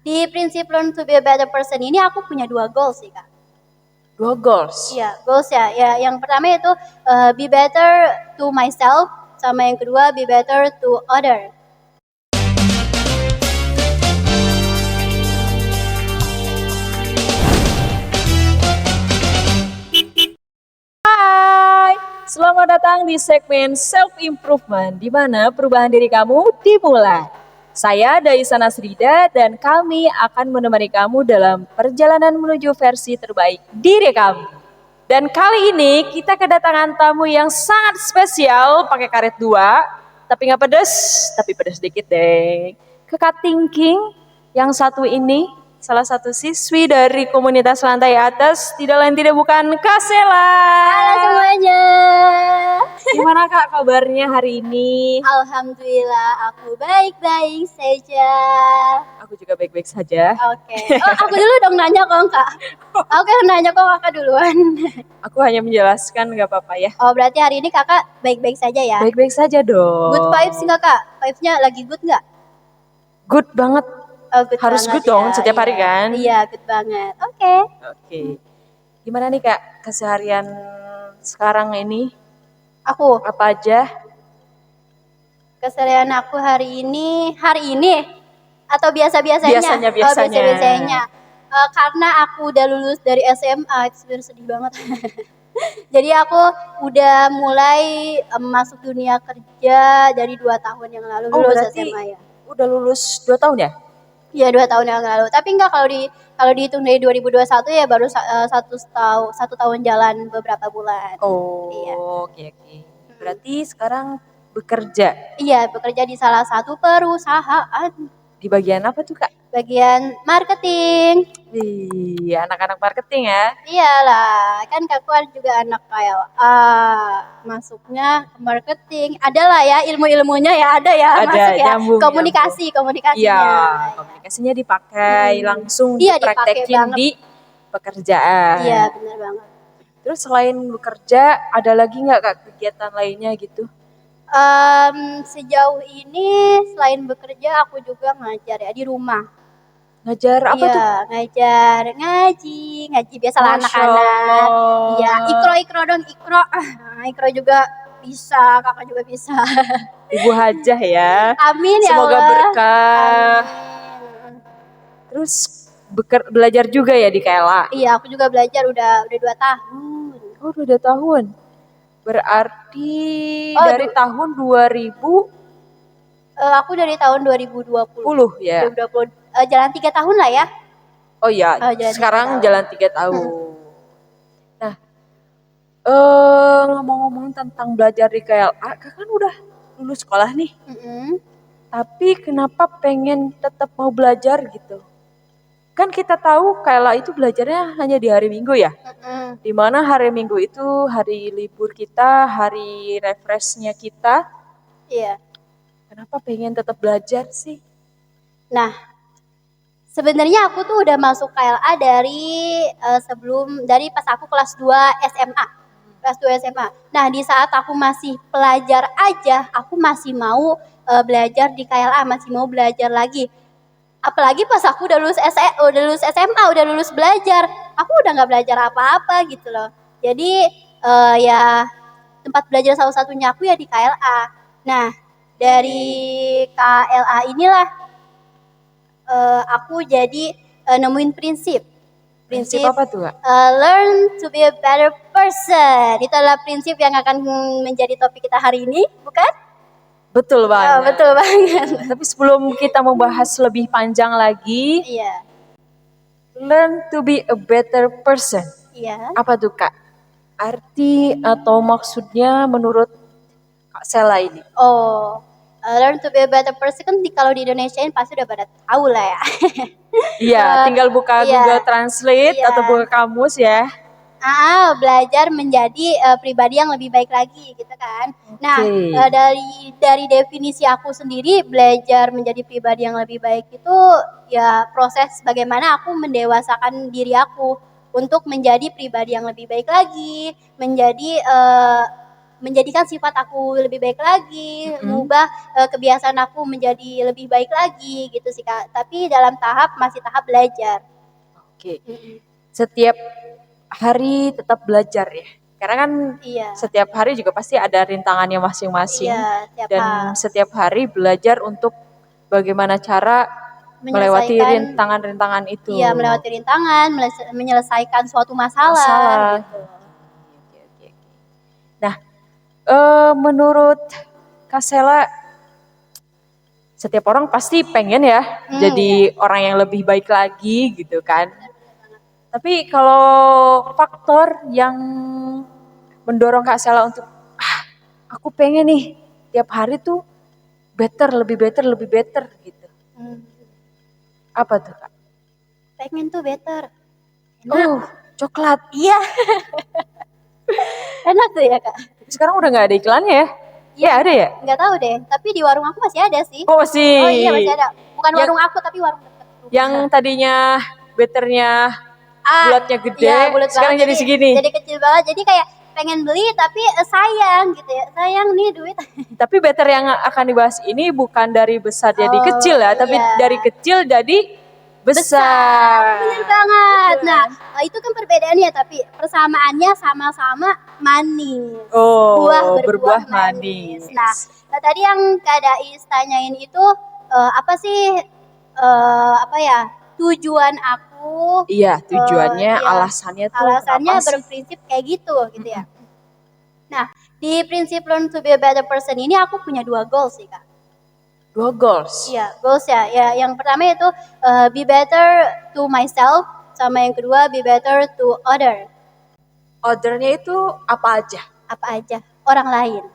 Di prinsip learn to be a better person ini aku punya 2 goals sih, Kak. 2 goals. Iya, goals ya. Ya, yang pertama itu be better to myself, sama yang kedua be better to other. Hai, selamat datang di segmen Self Improvement, di mana perubahan diri kamu dimulai. Saya Daisa Nasrida dan kami akan menemani kamu dalam perjalanan menuju versi terbaik diri kamu. Dan kali ini kita kedatangan tamu yang sangat spesial, pakai karet 2, tapi nggak pedes, tapi pedes dikit deh. Kakak Thinking yang satu ini salah satu siswi dari komunitas lantai atas, tidak lain tidak bukan Kak Sela. Halo semuanya. Gimana Kak kabarnya hari ini? Alhamdulillah aku baik-baik saja. Aku juga baik-baik saja. Oke. Oh, aku dulu dong nanya kok, Kak. Oke, nanya kok Kakak duluan. Aku hanya menjelaskan, nggak apa-apa ya. Oh, berarti hari ini Kakak baik-baik saja ya? Baik-baik saja dong. Good vibes nggak, Kak? Vibes-nya lagi good nggak? Good banget. Oh, good Harus banget good dong ya. setiap hari Iya. kan? Iya, good banget. Oke. Oke. Gimana nih Kak keseharian sekarang ini? Aku, Apa aja? keseharian aku hari ini atau biasa-biasanya? Biasanya. Oh, biasa-biasanya. Karena aku udah lulus dari SMA, itu sebenarnya sedih banget. Jadi aku udah mulai masuk dunia kerja dari 2 tahun yang lalu, Oh, lulus berarti SMA ya. udah lulus 2 tahun ya? Iya, 2 tahun yang lalu. Tapi enggak, kalau dihitung dari 2021 ya baru 1 tahun jalan beberapa bulan. Oh, Iya. oke. Berarti sekarang bekerja. Iya, bekerja di salah satu perusahaan. Di bagian apa tuh Kak? Bagian marketing. Wih, anak-anak marketing ya? Iyalah, kan Kakak juga anak KLA, masuknya ke marketing. Adalah ya ilmu-ilmunya ya, ada ya Ada, masuk ya. nyambung. Komunikasinya. Iya, komunikasinya dipakai langsung Iya, dipakai dipraktekin banget. di pekerjaan. Iya, benar banget. Terus selain bekerja, ada lagi nggak Kak kegiatan lainnya gitu? Sejauh ini selain bekerja aku juga ngajar ya di rumah. Ngajar apa Iya, tuh? ngajar ngaji biasalah Masya anak-anak. Allah. Iya, ikro dong, ikro. Ikro juga bisa, Kakak juga bisa. Ibu hajah ya. Amin ya Semoga Allah. berkah. Amin. Terus belajar juga ya di KLA? Iya, aku juga belajar udah 2 tahun. Oh, udah 2 tahun. Berarti dari tahun 2010 Aku dari tahun 2020 ya? 2020, jalan 3 tahun lah ya. Oh iya, jalan sekarang 3 tahun. jalan 3 tahun. Nah, ngomong-ngomong tentang belajar di KLA, Kak kan udah lulus sekolah nih. Tapi kenapa pengen tetap mau belajar gitu? Kan kita tahu KLA itu belajarnya hanya di hari Minggu ya. Dimana hari Minggu itu hari libur kita, hari refreshnya kita. Iya. Kenapa pengen tetap belajar sih? Nah, sebenarnya aku tuh udah masuk KLA dari pas aku kelas 2 SMA. Kelas 2 SMA. Nah, di saat aku masih pelajar aja, aku masih mau belajar di KLA, masih mau belajar lagi. Apalagi pas aku udah lulus SMA, udah lulus belajar, aku udah nggak belajar apa-apa gitu loh. Jadi ya tempat belajar salah satunya aku ya di KLA. Nah, dari KLA inilah aku jadi nemuin prinsip apa tuh Kak? learn to be a better person. Itu adalah prinsip yang akan menjadi topik kita hari ini, bukan? Betul banget. Oh, betul banget. Tapi sebelum kita membahas lebih panjang lagi, Iya. learn to be a better person. Iya. Apa tuh Kak? Arti atau maksudnya menurut Kak Sela ini? Oh, learn to be a better person kan kalau di Indonesiain pasti udah pada tahu lah ya. Iya, tinggal buka Google Translate atau buka kamus ya. Belajar menjadi pribadi yang lebih baik lagi gitu kan. Nah, dari definisi aku sendiri, belajar menjadi pribadi yang lebih baik itu ya proses bagaimana aku mendewasakan diri aku untuk menjadi pribadi yang lebih baik lagi, menjadi menjadikan sifat aku lebih baik lagi, mengubah kebiasaan aku menjadi lebih baik lagi gitu sih Kak. Tapi dalam masih tahap belajar. Oke. Setiap hari tetap belajar ya. Karena kan Iya, setiap hari juga pasti ada rintangannya masing-masing iya, tiap dan setiap hari belajar untuk bagaimana cara melewati menyelesaikan, rintangan-rintangan itu. iya melewati rintangan, menyelesaikan suatu masalah Masalah. gitu. Oke, oke, oke. Nah, menurut Kak Sela, setiap orang pasti pengen ya jadi orang yang lebih baik lagi gitu kan. Tapi kalau faktor yang mendorong Kak Sela untuk aku pengen nih tiap hari tuh lebih better gitu. Hmm, Apa tuh Kak? pengen tuh better. Oh, coklat. Iya, enak tuh ya Kak. Sekarang udah nggak ada iklannya ya? Iya, Ya ada ya? nggak tahu deh. Tapi di warung aku masih ada sih. Oh masih. Oh iya masih ada. Bukan Yang- warung aku tapi warung dekat rumah. Yang tadinya betternya bulatnya gede, Iya, bulat sekarang banget, jadi segini. Jadi kecil banget. Jadi kayak pengen beli tapi sayang gitu ya. Sayang nih duit. Tapi better yang akan dibahas ini bukan dari besar jadi Oh, kecil ya, tapi iya. dari kecil jadi besar. Bener banget. Betul, Nah, kan? itu kan perbedaannya tapi persamaannya sama-sama manis. Oh, Berbuah berbuah manis. Nah, tadi yang Kak Dais tanyain itu apa sih apa ya? Tujuan aku Iya, tujuannya, iya, alasannya tuh alasannya kenapa sih? berprinsip kayak gitu ya. Nah, di prinsip learn to be a better person ini aku punya 2 goals sih, Kak. 2 goals. Iya, goals ya. Ya, yang pertama itu be better to myself, sama yang kedua be better to other. Ordernya itu apa aja? Apa aja? Orang lain.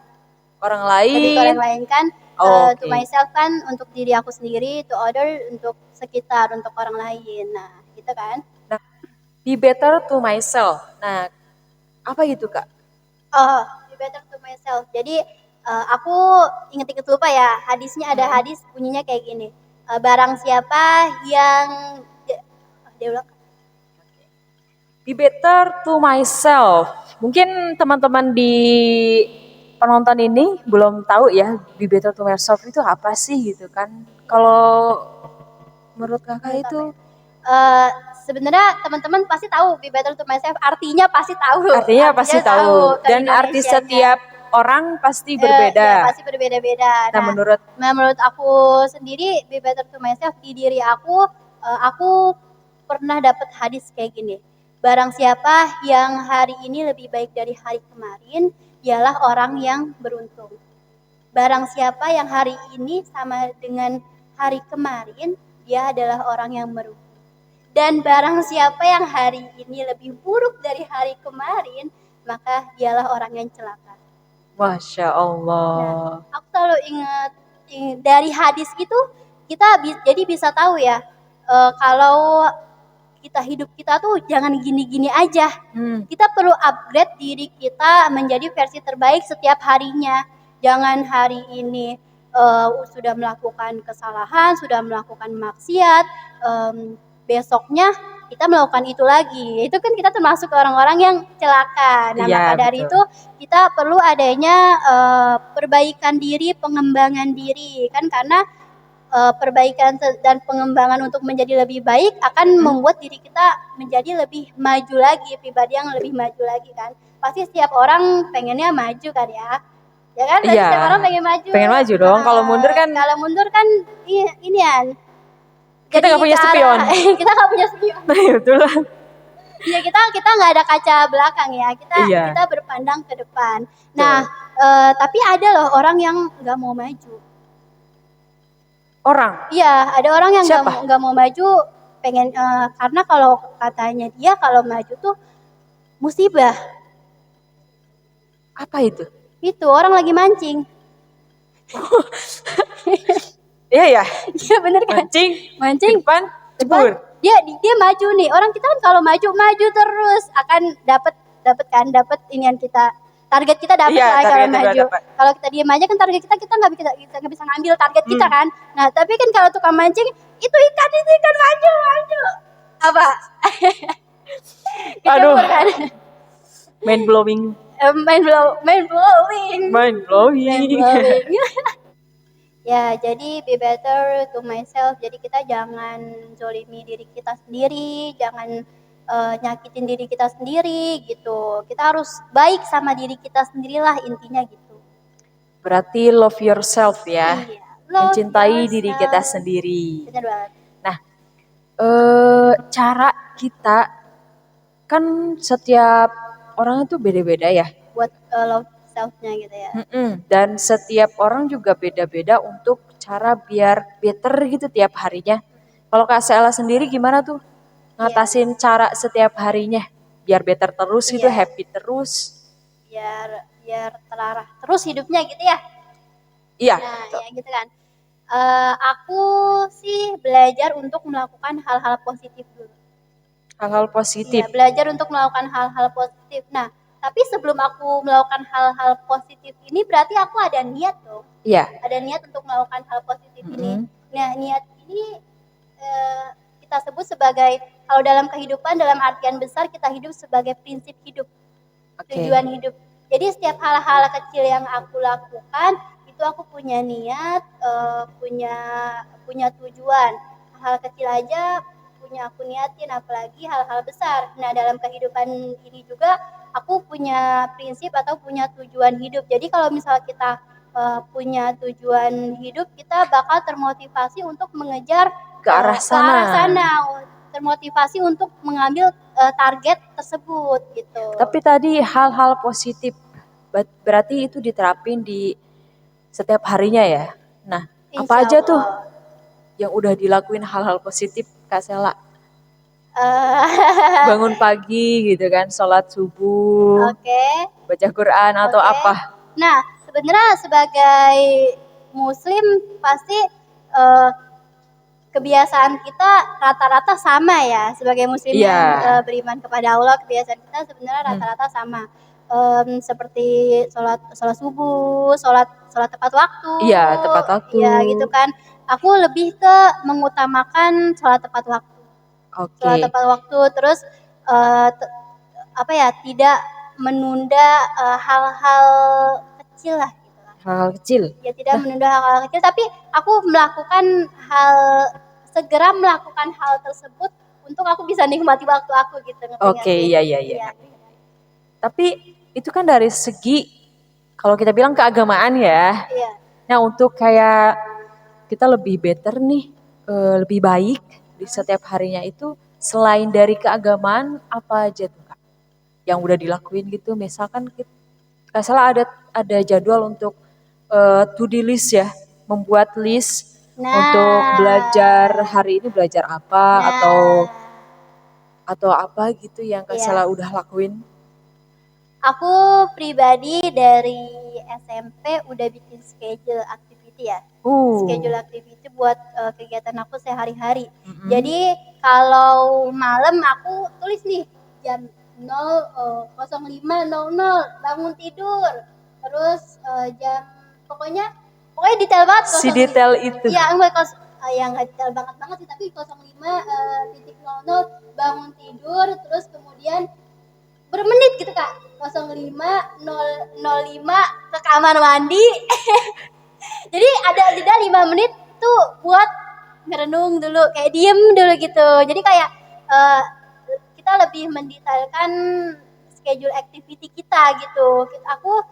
Orang Lebih ke orang lain. lain kan, Oh, to oke. myself kan untuk diri aku sendiri, to other untuk sekitar, untuk orang lain. Nah, gitu kan. Nah, be better to myself. Nah, apa itu Kak? Oh, be better to myself. Jadi aku inget-inget lupa ya, hadisnya ada hadis bunyinya kayak gini. Barang siapa yang dia ulang. Be better to myself. Mungkin teman-teman di penonton ini belum tahu ya, be better to myself itu apa sih gitu kan. Kalau menurut Kakak itu Sebenarnya teman-teman pasti tahu be better to myself artinya pasti tahu. artinya pasti tahu. ke Dan arti Indonesianya. setiap orang pasti Iya, berbeda. pasti berbeda-beda. Nah, menurut aku sendiri be better to myself di diri aku pernah dapat hadis kayak gini. Barang siapa yang hari ini lebih baik dari hari kemarin, ialah orang yang beruntung. Barang siapa yang hari ini sama dengan hari kemarin, dia adalah orang yang beruntung. Dan barang siapa yang hari ini lebih buruk dari hari kemarin, maka dialah orang yang celaka. Masya Allah. Nah, aku selalu ingat dari hadis itu kita jadi bisa tahu ya kalau hidup kita tuh jangan gini-gini aja. Kita perlu upgrade diri kita menjadi versi terbaik setiap harinya. Jangan hari ini sudah melakukan kesalahan, sudah melakukan maksiat, besoknya kita melakukan itu lagi. Itu kan kita termasuk orang-orang yang celaka. Nah, Iya, maka dari betul. itu kita perlu adanya perbaikan diri, pengembangan diri kan karena perbaikan dan pengembangan untuk menjadi lebih baik akan membuat diri kita menjadi lebih maju lagi, pribadi yang lebih maju lagi kan. Pasti setiap orang pengennya maju kan ya. Ya kan? Pasti Iya. setiap orang pengen maju. Pengen maju dong. Kalau mundur kan inian. kita nggak punya spion. Kita nggak punya spion. Betul. Iya, kita nggak ada kaca belakang ya. Kita berpandang ke depan. Nah, tapi ada loh orang yang nggak mau maju. Orang. Iya, ada orang yang Siapa? nggak mau maju, pengen karena kalau katanya dia kalau maju tuh musibah. Apa itu? Itu orang lagi mancing. Iya ya. Iya bener kan? Mancing. Depan. Jebur. Dia maju nih. Orang kita kan kalau maju terus akan dapat inian kita. Target kita dapat Iya, lah kalau target udah maju. dapet. Kalau kita diam aja kan target kita nggak bisa ngambil target kita kan. Nah tapi kan kalau tukang mancing itu ikan maju. Apa? Aduh. Kan? Mind blowing. mind blowing. Mind blowing. Ya, jadi be better to myself. Jadi kita jangan zolimi diri kita sendiri, jangan nyakitin diri kita sendiri gitu. Kita harus baik sama diri kita sendirilah intinya gitu. Berarti love yourself ya. Iya. Love Mencintai diri kita yourself. sendiri. Benar banget. Nah, cara kita kan setiap orang itu beda-beda ya. Buat love self-nya gitu ya. Dan setiap orang juga beda-beda untuk cara biar better gitu tiap harinya. Kalau Kak Sela sendiri gimana tuh ngatasin cara setiap harinya biar better terus gitu, Iya. happy terus? Biar terarah terus hidupnya gitu ya. Iya. Nah, ya gitu kan. Aku sih belajar untuk melakukan hal-hal positif dulu. Hal-hal positif. Iya, belajar untuk melakukan hal-hal positif. Nah, tapi sebelum aku melakukan hal-hal positif ini berarti aku ada niat dong. Iya. Ada niat untuk melakukan hal positif ini. Nah, niat ini kita sebut sebagai, kalau dalam kehidupan dalam artian besar kita hidup sebagai prinsip hidup. Tujuan hidup. Jadi setiap hal-hal kecil yang aku lakukan itu aku punya niat, punya tujuan. Hal kecil aja punya aku niatin, apalagi hal-hal besar. Nah, dalam kehidupan ini juga aku punya prinsip atau punya tujuan hidup. Jadi kalau misalnya kita punya tujuan hidup, kita bakal termotivasi untuk mengejar ke arah sana. Termotivasi untuk mengambil target tersebut gitu. Tapi tadi hal-hal positif berarti itu diterapin di setiap harinya ya. Nah, apa aja tuh yang udah dilakuin hal-hal positif Kak Sela? Bangun pagi gitu kan, sholat subuh, baca Quran atau apa? Nah, sebenarnya sebagai muslim pasti kebiasaan kita rata-rata sama ya. Sebagai muslim yang beriman kepada Allah, kebiasaan kita sebenarnya rata-rata sama. Seperti sholat subuh, sholat tepat waktu. Iya, tepat waktu. Ya gitu kan. Aku lebih ke mengutamakan sholat tepat waktu. Sholat tepat waktu, terus tidak menunda hal-hal kecil lah gitu lah. Hal-hal kecil. Ya tidak menunda hal-hal kecil, tapi aku segera melakukan hal tersebut untuk aku bisa nikmati waktu aku gitu. Iya. Tapi itu kan dari segi kalau kita bilang keagamaan ya. Iya. Nah, untuk kayak kita lebih better nih, lebih baik di setiap harinya itu selain dari keagamaan apa aja tuh Kak? Yang udah dilakuin gitu, misalkan Kak Sela ada jadwal untuk to-do list ya, membuat list untuk belajar hari ini belajar apa atau apa gitu yang Kak Sela udah lakuin? Aku pribadi dari SMP udah bikin schedule activity ya. Schedule activity buat kegiatan aku sehari-hari. Jadi kalau malam aku tulis nih jam 05.00 bangun tidur. Terus jam pokoknya detail banget. Si detail itu. Iya, nggak detail banget sih, tapi 05.00 bangun tidur, terus kemudian bermenit gitu Kak. 05.05 ke kamar mandi. Jadi ada jeda 5 menit tuh buat ngerenung dulu, kayak diem dulu gitu. Jadi kayak kita lebih mendetailkan schedule activity kita gitu. Aku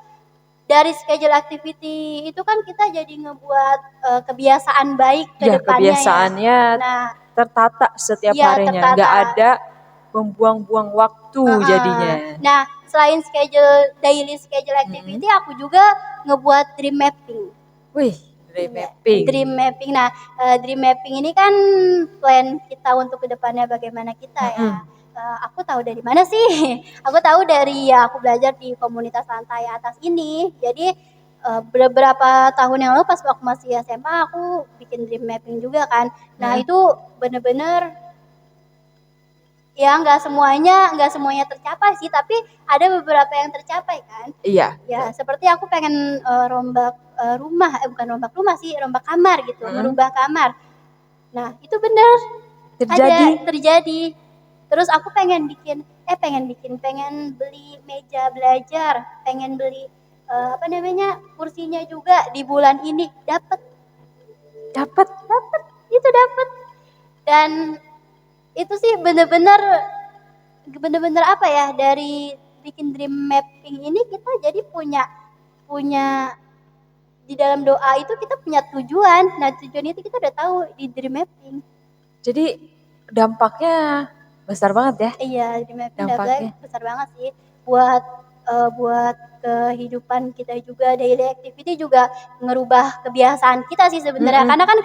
dari schedule activity itu kan kita jadi ngebuat kebiasaan baik ke depannya kebiasaannya tertata setiap harinya, nggak ada membuang-buang waktu jadinya. Nah, selain daily schedule activity, aku juga ngebuat dream mapping. Wih, dream mapping. Nah, dream mapping ini kan plan kita untuk kedepannya bagaimana kita ya. Aku tahu dari mana sih? Aku tahu dari aku belajar di komunitas lantai atas ini. Jadi beberapa tahun yang lalu pas aku masih SMA aku bikin dream mapping juga kan. Nah, itu bener-bener ya nggak semuanya tercapai sih, tapi ada beberapa yang tercapai kan. Iya. Ya seperti aku pengen rombak kamar gitu, merubah kamar. Nah itu benar terjadi. Terus aku pengen beli meja belajar, pengen beli kursinya juga di bulan ini. Dapat Dapat. itu dapat. Dan itu sih bener-bener apa ya, dari bikin dream mapping ini kita jadi punya di dalam doa itu kita punya tujuan. Nah, tujuan itu kita udah tahu di dream mapping. Jadi dampaknya besar banget ya. Iya, dream mapping Dampaknya. besar banget sih buat kehidupan kita juga, daily activity juga ngerubah kebiasaan kita sih sebenarnya. Karena kan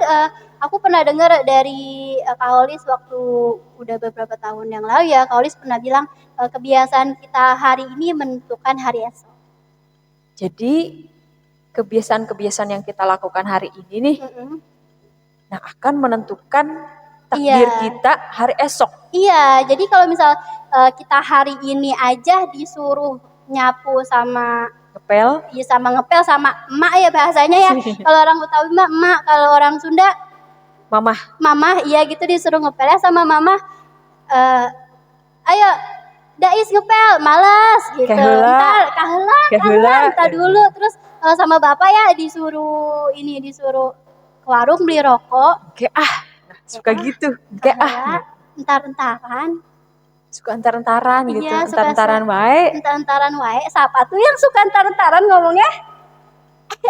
aku pernah dengar dari Kak Olis waktu udah beberapa tahun yang lalu ya, Kak Olis pernah bilang kebiasaan kita hari ini menentukan hari esok. Jadi kebiasaan-kebiasaan yang kita lakukan hari ini nih, nah akan menentukan takdir kita hari esok. Iya, jadi kalau misal kita hari ini aja disuruh nyapu sama ngepel, iya sama ngepel sama emak ya bahasanya ya. Kalau orang Betawi mah emak, kalau orang Sunda mamah, iya gitu disuruh ngepelnya sama mamah. Ayo Dais ngepel, males gitu. Ntar kaheula dulu. Terus sama bapak ya disuruh ke warung beli rokok. Suka gitu. Entar-entaran. Suka entar-entaran gitu. Iya, entar-entaran wae. Entar-entaran wae. Siapa tuh yang suka entar-entaran ngomongnya?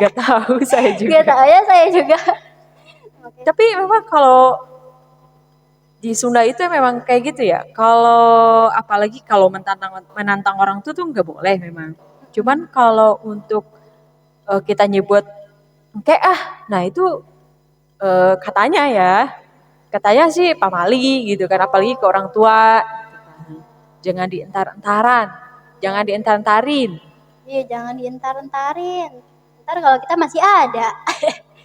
Gak tahu saya juga. Gak tahu ya saya juga. Tapi memang kalau di Sunda itu memang kayak gitu ya. Kalau apalagi kalau menantang orang tuh nggak boleh memang. Cuman kalau untuk kita nyebut nah itu katanya sih pamali gitu kan, apalagi ke orang tua. Jangan dientar-entaran, jangan dientar-entarin. Iya, jangan dientar-entarin. Ntar kalau kita masih ada.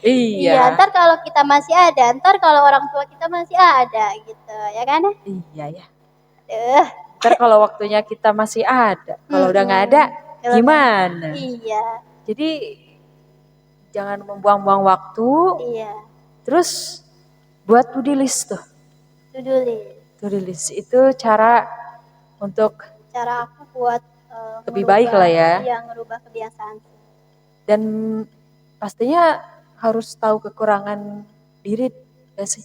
Iya. Ntar kalau kita masih ada, ntar kalau orang tua kita masih ada gitu, ya kan? Iya ya. Ntar kalau waktunya kita masih ada, kalau udah nggak ada, gimana? Iya. Jadi jangan membuang-buang waktu. Iya. Terus buat to-do list tuh. To-do list itu cara aku buat lebih baik lah ya. Iya, ngerubah kebiasaan. Dan pastinya harus tahu kekurangan diri, gak sih?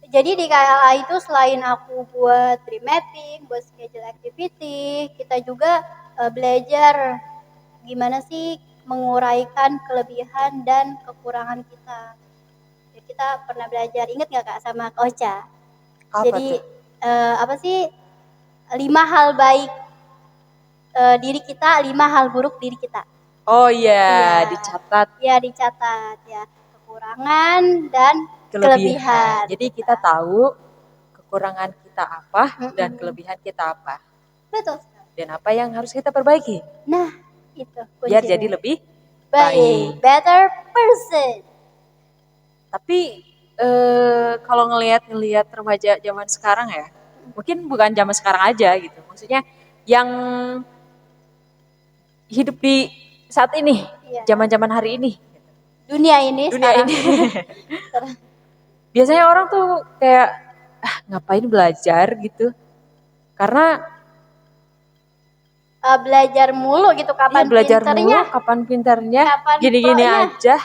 Jadi di KLA itu selain aku buat dream mapping, buat schedule activity, kita juga belajar gimana sih menguraikan kelebihan dan kekurangan kita. Jadi kita pernah belajar, inget gak Kak sama Kak Ocha? Jadi apa sih 5 hal baik diri kita, 5 hal buruk diri kita. Oh iya, dicatat. Iya, dicatat ya. Kekurangan dan kelebihan. Jadi kita tahu kekurangan kita apa dan kelebihan kita apa. Betul. Dan apa yang harus kita perbaiki. Nah, itu kuncinya. Biar jadi lebih baik. Better person. Tapi kalau ngelihat remaja zaman sekarang ya, mungkin bukan zaman sekarang aja gitu. Maksudnya yang hidup di saat ini, zaman-zaman hari ini. Dunia ini. Biasanya orang tuh kayak ngapain belajar gitu. Karena belajar mulu gitu, kapan pinternya, gini-gini aja.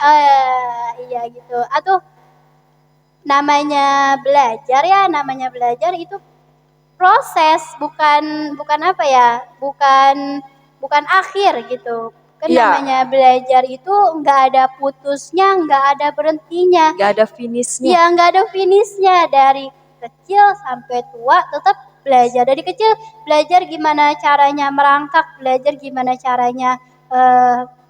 Iya gitu. Atau namanya belajar itu proses, bukan apa ya, bukan akhir gitu. Kan namanya belajar itu nggak ada putusnya, nggak ada berhentinya, nggak ada finishnya. Iya, nggak ada finishnya. Dari kecil sampai tua tetap belajar. Dari kecil belajar gimana caranya merangkak, belajar gimana caranya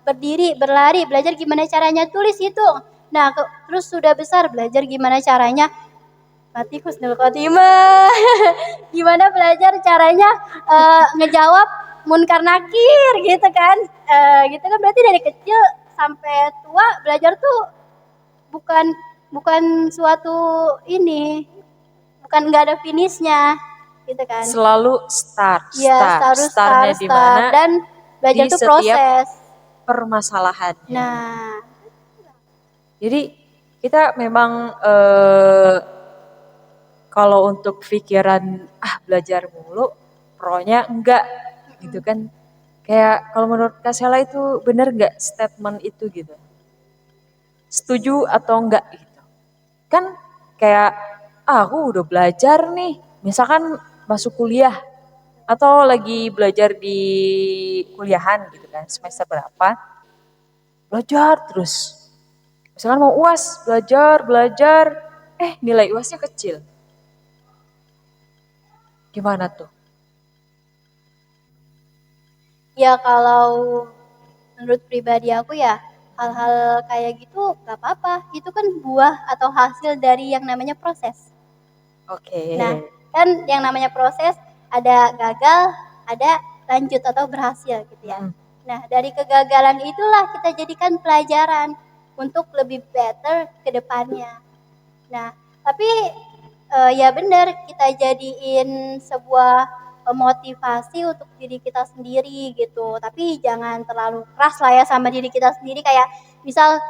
berdiri, berlari, belajar gimana caranya tulis, hitung. Nah, terus sudah besar belajar gimana caranya mati husnul khotimah. Gimana belajar caranya ngejawab munkar nakir gitu kan. Gitu kan, berarti dari kecil sampai tua belajar tuh bukan suatu bukan nggak ada finishnya gitu kan. Selalu start. Startnya di mana? Dan belajar tuh proses permasalahan. Nah, jadi kita memang kalau untuk pikiran belajar mulu, pro-nya enggak gitu kan. Kayak kalau menurut Kak Sela itu bener nggak statement itu gitu? Setuju atau enggak gitu? Kan kayak aku udah belajar nih, misalkan masuk kuliah atau lagi belajar di kuliahan gitu kan, semester berapa, belajar terus. Misalkan mau UAS, belajar, nilai UASnya kecil. Gimana tuh? Ya kalau menurut pribadi aku ya hal-hal kayak gitu gak apa-apa. Itu kan buah atau hasil dari yang namanya proses. Oke. Nah, kan yang namanya proses ada gagal, ada lanjut atau berhasil gitu ya. Mm. Nah, dari kegagalan itulah kita jadikan pelajaran untuk lebih better ke depannya. Nah, tapi ya benar kita jadiin sebuah motivasi untuk diri kita sendiri gitu. Tapi jangan terlalu keras lah ya sama diri kita sendiri kayak misal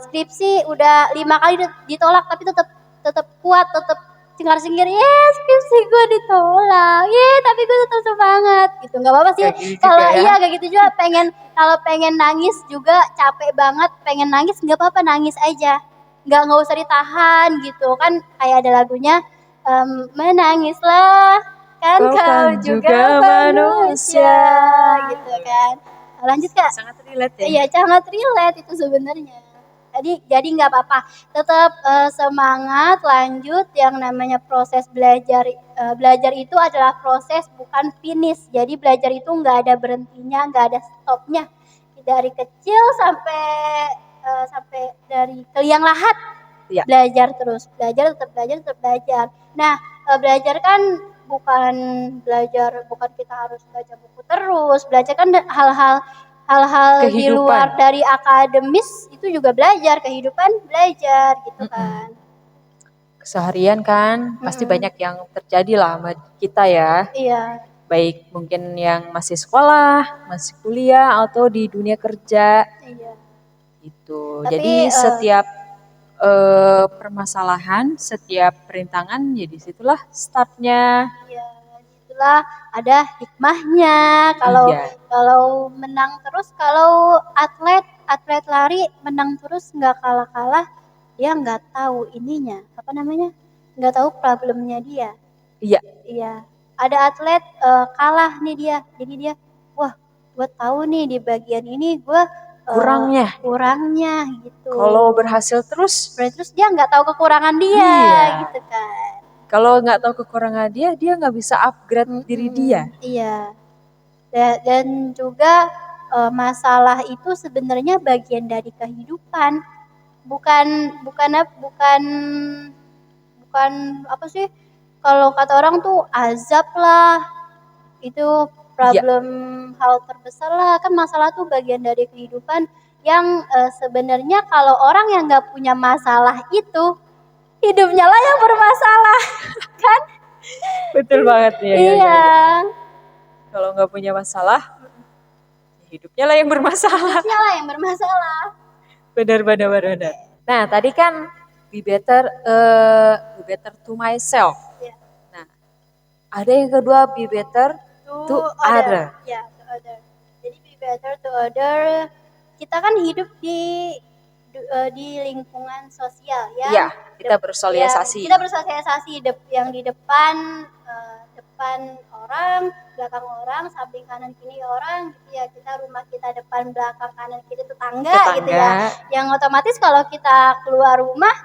skripsi udah 5 kali ditolak tapi tetap tetap kuat, tetap cengar-cengir, skripsi gue ditolak, tapi gue tetap semangat gitu. Nggak apa-apa sih. Kayak gitu juga Kalau ya. iya kayak gitu juga kalau pengen nangis juga capek banget, pengen nangis nggak apa-apa nangis aja. Nggak usah ditahan gitu kan kayak ada lagunya menangislah kan Kau kau kan juga juga manusia manusia. gitu kan. Lanjut Kak. Sangat relate ya. Iya, sangat relate itu sebenarnya. Jadi nggak apa-apa, tetap semangat, lanjut. Yang namanya proses belajar itu adalah proses bukan finish. Jadi belajar itu nggak ada berhentinya, nggak ada stopnya. Dari kecil sampai dari ke liang lahat Iya. belajar terus, tetap belajar. Nah, belajar kan bukan bukan kita harus baca buku terus. Belajar kan hal-hal di Kehidupan. luar dari akademis itu juga belajar, kehidupan belajar gitu kan. Keseharian kan pasti banyak yang terjadi lah sama kita ya. Iya. Baik mungkin yang masih sekolah, masih kuliah, atau di dunia kerja Iya. gitu. Tapi, Jadi setiap permasalahan, setiap perintangan, ya disitulah startnya. Iya, itulah ada hikmahnya. Iya. Kalau menang terus, kalau atlet lari menang terus nggak kalah-kalah, dia nggak tahu ininya, apa namanya? Nggak tahu problemnya dia. Iya. Iya. Ada atlet kalah nih dia. Jadi dia, wah, gue tahu nih di bagian ini gue kurangnya gitu. Kalau berhasil terus dia nggak tahu kekurangan dia Iya. gitu kan. kalau nggak tahu kekurangan dia nggak bisa upgrade diri dia. Iya. Dan juga masalah itu sebenarnya bagian dari kehidupan. Bukan apa sih? Kalau kata orang tuh azab lah. Itu problem hal terbesar lah. Kan masalah tuh bagian dari kehidupan yang sebenarnya kalau orang yang nggak punya masalah itu hidupnya lah yang bermasalah kan? Betul banget ya. Iya. Kalau nggak punya masalah, hidupnya lah yang bermasalah. Hidupnya lah yang bermasalah. Benar. Nah tadi kan be better to myself. Yeah. Nah ada yang kedua be better to other. Ya, to other. Jadi be better to other. Kita kan hidup di lingkungan sosial ya. Iya, kita bersosialisasi. Kita bersosialisasi yang di depan orang, belakang orang, samping kanan kiri orang gitu ya. Rumah kita depan, belakang kanan kiri tetangga gitu ya. Yang otomatis kalau kita keluar rumah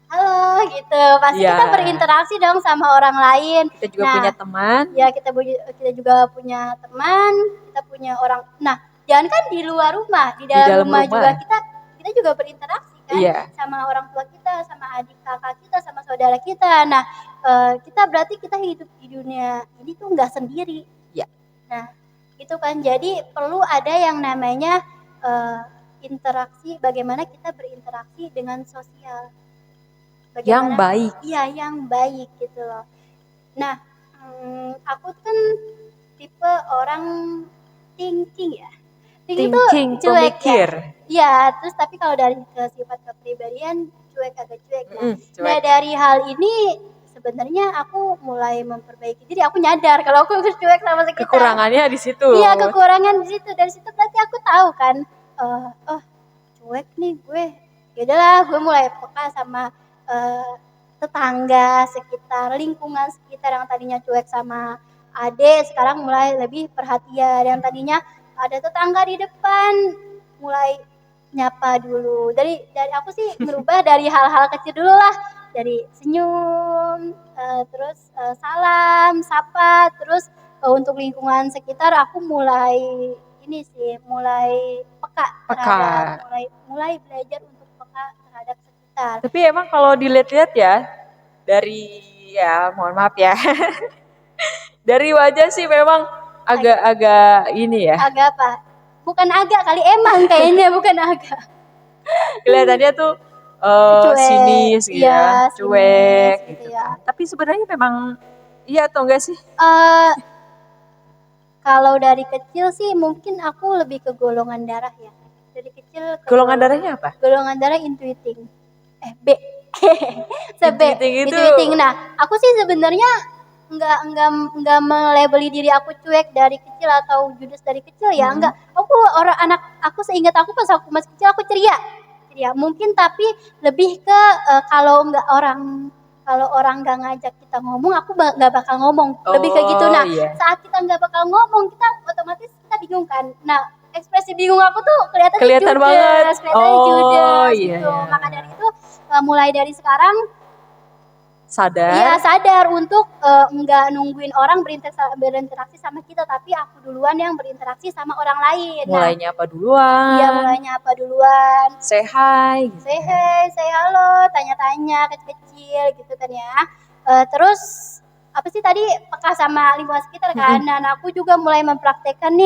halo gitu, pasti kita berinteraksi dong sama orang lain. Kita juga punya teman. Ya, kita juga punya teman, kita punya orang. Nah, jangan kan di luar rumah, di dalam rumah juga kita juga berinteraksi kan sama orang tua kita, sama adik kakak kita, sama saudara kita. Nah, kita berarti kita hidup di dunia ini tuh nggak sendiri. Iya. Nah, gitu kan. Jadi perlu ada yang namanya interaksi, bagaimana kita berinteraksi dengan sosial. Yang baik. Iya, yang baik gitu loh. Nah, aku kan tipe orang thinking ya. Thinking, pemikir. Iya, terus tapi kalau dari sifat kepribadian agak cuek ya. Cuek. Nah, dari hal ini sebenarnya aku mulai memperbaiki diri. Aku nyadar kalau aku cuek sama sekitar. Kekurangannya di situ. Iya, kekurangan di situ. Dari situ berarti aku tahu kan, oh cuek nih gue. Ya udahlah, gue mulai peka sama tetangga sekitar, lingkungan sekitar. Yang tadinya cuek sama adik, sekarang mulai lebih perhatian. Yang tadinya ada tetangga di depan, mulai nyapa dulu. Dari aku sih merubah dari hal-hal kecil dulu lah, dari senyum, terus salam, sapa, terus untuk lingkungan sekitar aku mulai ini sih, mulai peka terhadap, mulai belajar untuk peka terhadap sekitar. Tapi emang kalau dilihat-lihat ya, dari ya mohon maaf ya, dari wajah sih memang agak-agak ini ya. Agak apa? Bukan agak kali, emang kayaknya bukan agak. Kelihatannya tuh Cuek, sinis gitu iya, ya, cuek sinis gitu gitu ya. kan. Tapi sebenarnya memang iya atau enggak sih? Kalau dari kecil sih mungkin aku lebih ke golongan darah ya. Dari kecil ke Golongan darahnya apa? golongan darah intuiting. B. Intuiting itu. Intuiting. Nah, aku sih sebenarnya enggak melabeli diri aku cuek dari kecil atau judes dari kecil ya, enggak. Aku seingat aku pas aku masih kecil aku ceria. Mungkin tapi lebih ke kalau orang nggak ngajak kita ngomong, aku nggak bakal ngomong. Lebih ke gitu. Nah, Iya. saat kita nggak bakal ngomong, kita otomatis kita bingung kan. Nah, ekspresi bingung aku tuh kelihatan Kelihatan banget. judes Iya, gitu. iya. Maka dari itu mulai dari sekarang Sadar. ya sadar untuk nggak nungguin orang berinteraksi sama kita, tapi aku duluan yang berinteraksi sama orang lain. Mulainya apa duluan? Iya, mulainya apa duluan. Say hi. Gitu. Say hi, say halo, tanya-tanya kecil-kecil gitu kan ya. Terus apa sih tadi, peka sama lingkungan sekitar kan. Dan aku juga mulai mempraktekkan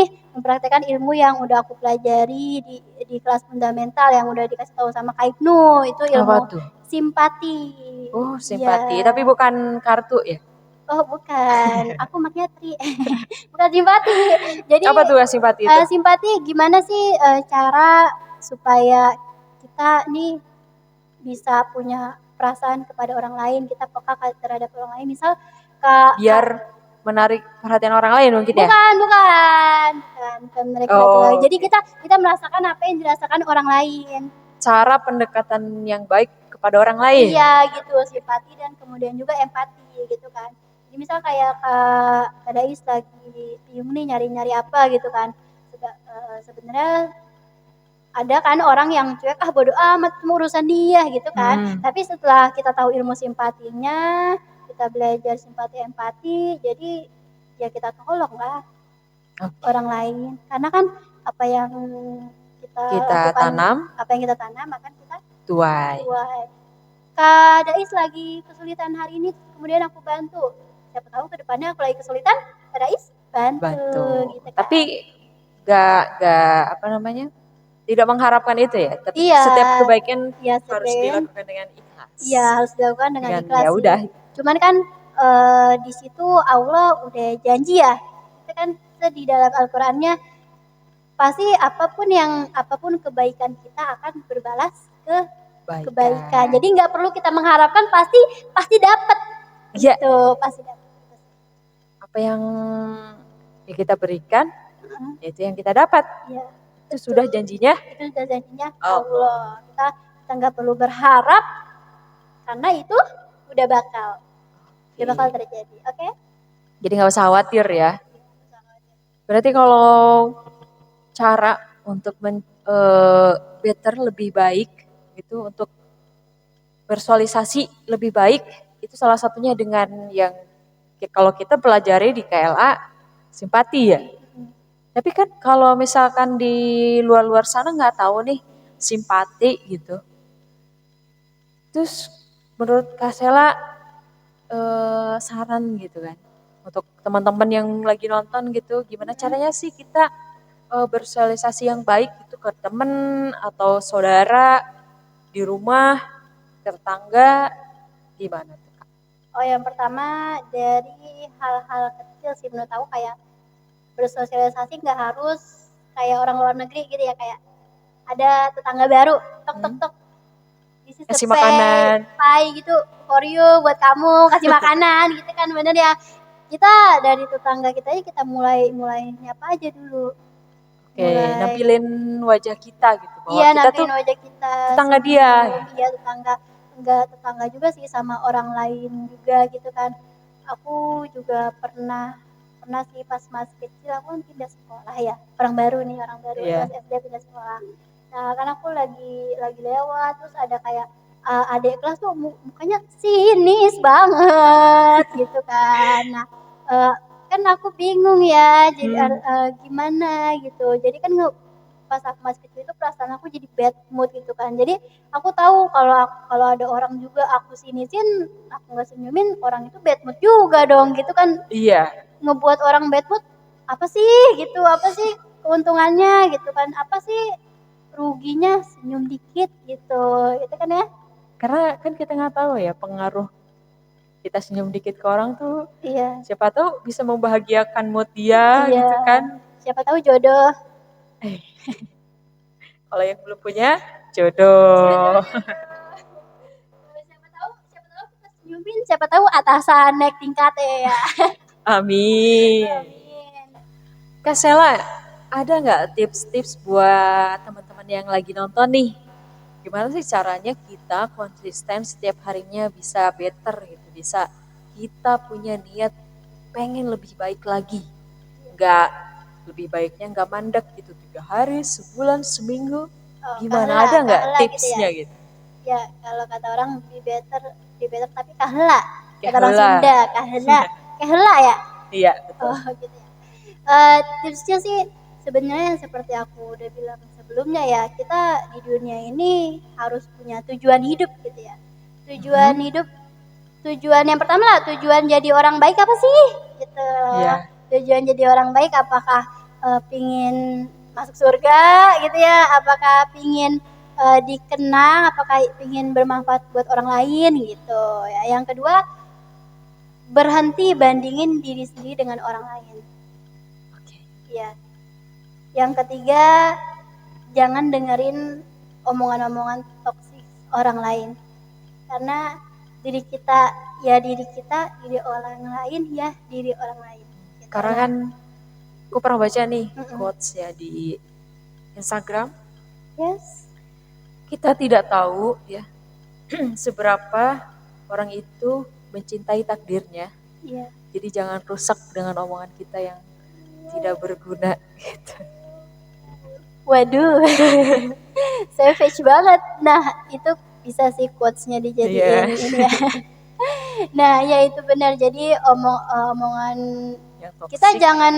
ilmu yang udah aku pelajari di kelas fundamental yang udah dikasih tahu sama Kak Ibnu. Itu ilmu Apa tuh? simpati. Oh, simpati. Ya. Tapi bukan kartu ya? Oh, bukan. Aku maknya tri. Bukan simpati. Jadi Apa tuh simpati itu? simpati gimana sih cara supaya kita nih bisa punya perasaan kepada orang lain, kita peka terhadap orang lain. Misal biar menarik perhatian orang lain mungkin ya? Bukan menarik perhatian orang lain. Jadi kita merasakan apa yang dirasakan orang lain. Cara pendekatan yang baik kepada orang lain. Iya gitu, simpati dan kemudian juga empati gitu kan. Jadi misal kayak Kak Dais lagi bingung nih nyari-nyari apa gitu kan. Sebenarnya ada kan orang yang cuek, bodo amat urusan dia gitu kan. Tapi setelah kita tahu ilmu simpatinya, kita belajar simpati empati, jadi ya kita tolong lah orang lain. Karena kan apa yang kita lakukan, apa yang kita tanam akan kita tuai. Kak Dais lagi kesulitan hari ini, kemudian aku bantu. Siapa tahu ke depannya aku lagi kesulitan, Kak Dais bantu. Gitu kan. Tapi gak apa namanya? Tidak mengharapkan itu ya. Tapi setiap kebaikan harus dilakukan dengan ikhlas. Iya, harus dilakukan dengan ikhlas. Ya udah. Cuman kan di situ Allah udah janji ya. Itu kan di dalam Al-Qur'annya pasti apapun kebaikan kita akan berbalas kebaikan. Jadi nggak perlu kita mengharapkan, pasti dapat. Iya. Gitu, pasti dapat. Apa yang kita berikan, itu yang kita dapat. Iya. Itu sudah janjinya. Itu sudah janjinya Allah. Kita nggak perlu berharap karena itu udah bakal terjadi. Oke? Jadi nggak usah khawatir ya. Berarti kalau cara untuk better lebih baik itu untuk bersosialisasi lebih baik itu salah satunya dengan yang kalau kita pelajari di KLA simpati ya. Tapi kan kalau misalkan di luar-luar sana nggak tahu nih simpati gitu. Terus menurut Kak Sela saran gitu kan untuk teman-teman yang lagi nonton gitu, gimana caranya sih kita bersosialisasi yang baik itu ke teman atau saudara di rumah, tetangga, gimana tuh Kak? Oh, yang pertama dari hal-hal kecil sih menurut aku, kayak bersosialisasi nggak harus kayak orang luar negeri gitu ya, kayak ada tetangga baru, tok tok tok, this is a Kasih makanan. pie gitu for you, buat kamu, kasih makanan gitu kan, bener ya. Kita dari tetangga kita aja kita mulai nyapa aja dulu. Oke, nampilin wajah kita gitu bahwa Iya, kita tuh nampilin wajah kita. tetangga dia. Iya, tetangga. Enggak tetangga juga sih, sama orang lain juga gitu kan. Aku juga pernah sih pas masih kecil aku kan pindah sekolah ya. Orang baru Iya. kelas SD pindah sekolah. Nah, kan aku lagi lewat terus ada kayak adik kelas tuh mukanya sinis banget gitu kan. Nah, kan aku bingung ya jadi gimana gitu. Jadi kan pas aku masih kecil itu perasaan aku jadi bad mood gitu kan. Jadi aku tahu kalau ada orang juga aku sinisin, aku nggak senyumin, orang itu bad mood juga dong gitu kan. Iya. Ngebuat orang bad mood apa sih gitu, apa sih keuntungannya gitu kan, apa sih ruginya senyum dikit gitu, itu kan ya. Karena kan kita nggak tahu ya pengaruh kita senyum dikit ke orang tuh. Iya. Siapa tahu bisa membahagiakan mood dia Iya. gitu kan. Siapa tahu jodoh. Kalau yang belum punya jodoh. Siapa tahu kita senyumin, siapa tahu atasan naik tingkat ya. Amin. Amin. Kak Sela, ada nggak tips-tips buat teman-teman yang lagi nonton nih? Gimana sih caranya kita konsisten setiap harinya bisa better gitu, bisa kita punya niat pengen lebih baik lagi, nggak lebih baiknya nggak mandek gitu 3 hari, sebulan, seminggu. Gimana, ada nggak tipsnya gitu? Ya kalau kata orang be better tapi kahela. Kata orang Kahela. Sunda, kahela ya. Iya betul. Oh gitu ya. Tipsnya sih sebenarnya seperti aku udah bilang sebelumnya ya, kita di dunia ini harus punya tujuan hidup gitu ya. Tujuan hidup, tujuan yang pertama lah, tujuan jadi orang baik apa sih gitu. Iya. Tujuan jadi orang baik apakah pingin masuk surga gitu ya, apakah pingin dikenang, apakah pingin bermanfaat buat orang lain gitu ya. Yang kedua, berhenti bandingin diri sendiri dengan orang lain. Oke. Ya. Yang ketiga, jangan dengerin omongan-omongan toksik orang lain. Karena diri kita, diri orang lain ya diri orang lain. Gitu. Karena kan aku pernah baca nih quotes ya di Instagram. Yes. Kita tidak tahu ya seberapa orang itu mencintai takdirnya. Iya. Jadi jangan rusak dengan omongan kita yang tidak berguna gitu. Waduh. Savage banget. Nah, itu bisa sih quotes-nya dijadiin ini ya. Nah, ya itu benar. Jadi omongan kita jangan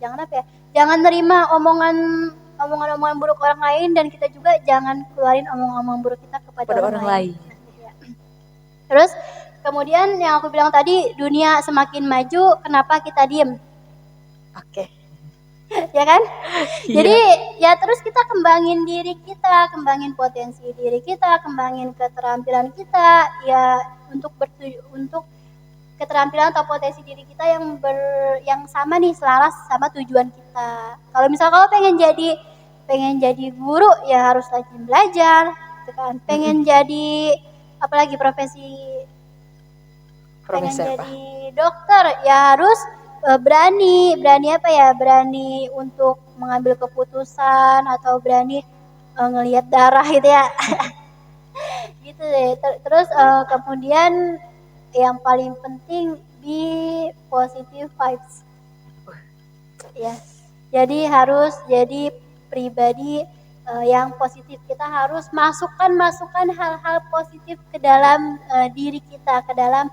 apa ya? Jangan nerima omongan buruk orang lain, dan kita juga jangan keluarin omong-omong buruk kita kepada orang lain. Terus kemudian yang aku bilang tadi, dunia semakin maju, kenapa kita diem? Oke. Ya kan? Jadi ya terus kita kembangin diri kita, kembangin potensi diri kita, kembangin keterampilan kita ya untuk keterampilan atau potensi diri kita yang sama nih, selaras sama tujuan kita. Kalau misal kamu pengen jadi guru ya harus rajin belajar, gitu kan. Pengen jadi apalagi profesi pengen jadi dokter ya harus berani apa ya, berani untuk mengambil keputusan atau berani ngelihat darah gitu ya. Gitu deh. Terus kemudian yang paling penting be positive vibes. Ya. Jadi harus jadi pribadi yang positif. Kita harus masukkan hal-hal positif ke dalam diri kita, ke dalam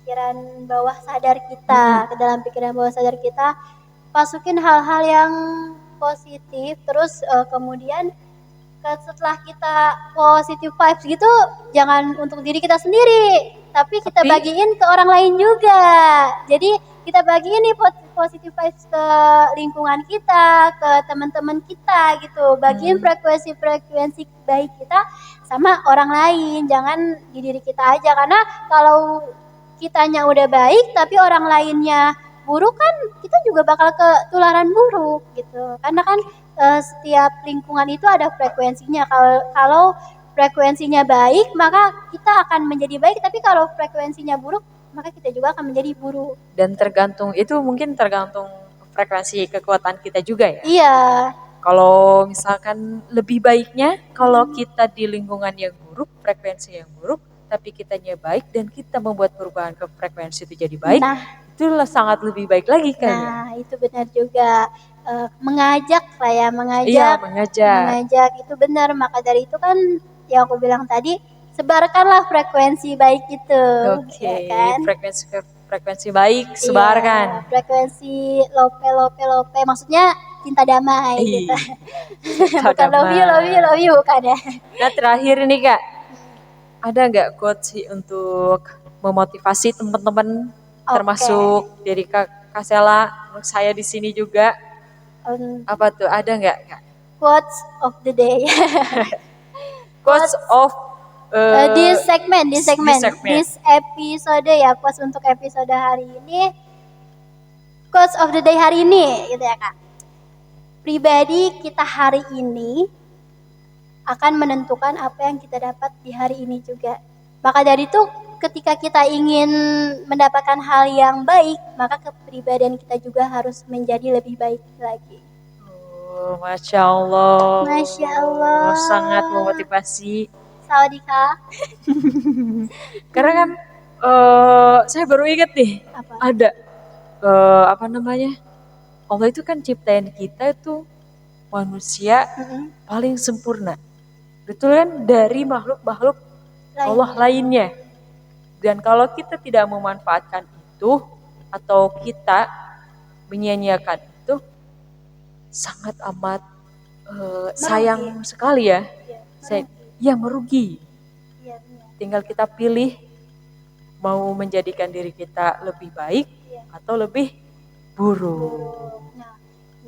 pikiran bawah sadar kita, ke dalam pikiran bawah sadar kita, masukin hal-hal yang positif. Terus kemudian setelah kita positive vibes gitu, jangan untuk diri kita sendiri, tapi kita bagiin ke orang lain juga. Jadi kita bagiin nih positive vibes ke lingkungan kita, ke teman-teman kita gitu. Bagiin frekuensi baik kita sama orang lain, jangan di diri kita aja. Karena kalau kitanya udah baik tapi orang lainnya buruk kan, kita juga bakal ketularan buruk gitu. Karena kan setiap lingkungan itu ada frekuensinya. Kalau frekuensinya baik, maka kita akan menjadi baik. Tapi kalau frekuensinya buruk, maka kita juga akan menjadi buruk. Dan mungkin tergantung frekuensi kekuatan kita juga ya. Iya. Kalau misalkan lebih baiknya kalau kita di lingkungan yang buruk, frekuensi yang buruk, tapi kitanya baik dan kita membuat perubahan ke frekuensi itu jadi baik, Nah, itulah sangat lebih baik lagi kan ya. nah itu benar juga. Mengajak lah ya, Iya, mengajak. mengajak itu benar. Maka dari itu kan yang aku bilang tadi, sebarkanlah frekuensi baik itu. Oke, Ya kan? frekuensi baik, Iya, sebarkan. frekuensi lope, maksudnya cinta damai gitu. Cinta Bukan love you, bukan ya. Nah terakhir nih Kak, ada nggak quotes sih untuk memotivasi teman-teman, termasuk dari Kak Sela, saya di sini juga. Apa tuh, ada nggak Kak? Quotes of the day. Quotes of This segment, this segment. this episode ya, quotes untuk episode hari ini. Quotes of the day hari ini, gitu ya Kak. Pribadi kita hari ini akan menentukan apa yang kita dapat di hari ini juga. Maka dari itu, ketika kita ingin mendapatkan hal yang baik, maka kepribadian kita juga harus menjadi lebih baik lagi. Oh, Masya Allah. Masya Allah. Sangat memotivasi. Sawadika. Karena kan saya baru ingat nih, Apa? ada Allah itu kan ciptain kita itu manusia paling sempurna. Betul kan, dari makhluk-makhluk Allah lainnya. Dan kalau kita tidak memanfaatkan itu atau kita menyia-nyiakan itu, sangat amat sayang sekali ya. Merugi. Iya. Tinggal kita pilih mau menjadikan diri kita lebih baik atau lebih buruk.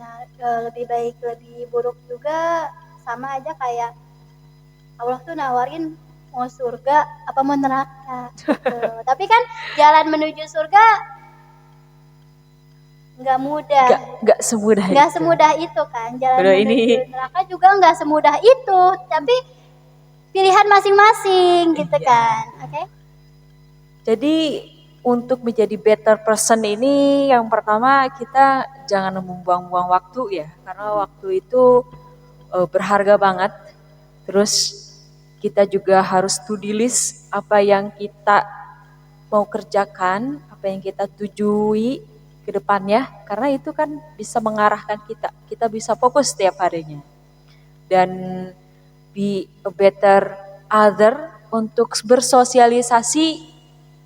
Nah, lebih baik lebih buruk juga sama aja kayak Allah tuh nawarin mau surga apa mau neraka gitu. Tapi kan jalan menuju surga nggak mudah. Nggak semudah itu Kan. Jalan menuju neraka juga nggak semudah itu. Tapi pilihan masing-masing gitu kan. Oke? Jadi untuk menjadi better person ini, yang pertama kita jangan membuang-buang waktu ya, karena waktu itu berharga banget. Terus kita juga harus to-do list apa yang kita mau kerjakan, apa yang kita tujui ke depannya, karena itu kan bisa mengarahkan kita bisa fokus setiap harinya. Dan be a better other, untuk bersosialisasi.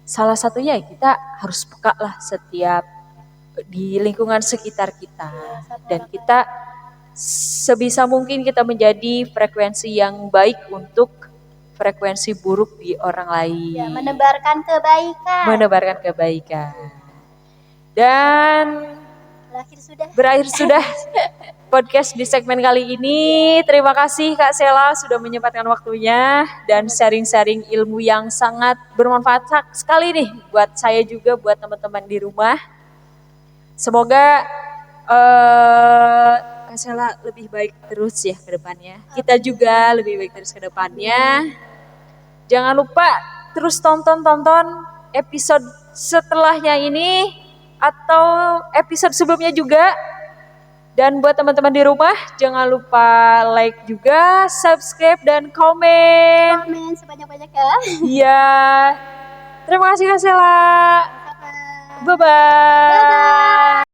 Salah satunya kita harus peka lah setiap di lingkungan sekitar kita. Dan kita sebisa mungkin kita menjadi frekuensi yang baik untuk frekuensi buruk di orang lain. Ya, menebarkan kebaikan. Dan berakhir sudah podcast di segmen kali ini. Terima kasih Kak Sela sudah menyempatkan waktunya dan sharing-sharing ilmu yang sangat bermanfaat sekali nih buat saya juga, buat teman-teman di rumah. Semoga Kak Sela lebih baik terus ya ke depannya. Kita juga lebih baik terus ke depannya. Jangan lupa terus tonton episode setelahnya ini atau episode sebelumnya juga. Dan buat teman-teman di rumah, jangan lupa like juga, subscribe, dan komen. Komen sebanyak-banyak ya. Iya. Terima kasih Kak Sela. Bye-bye.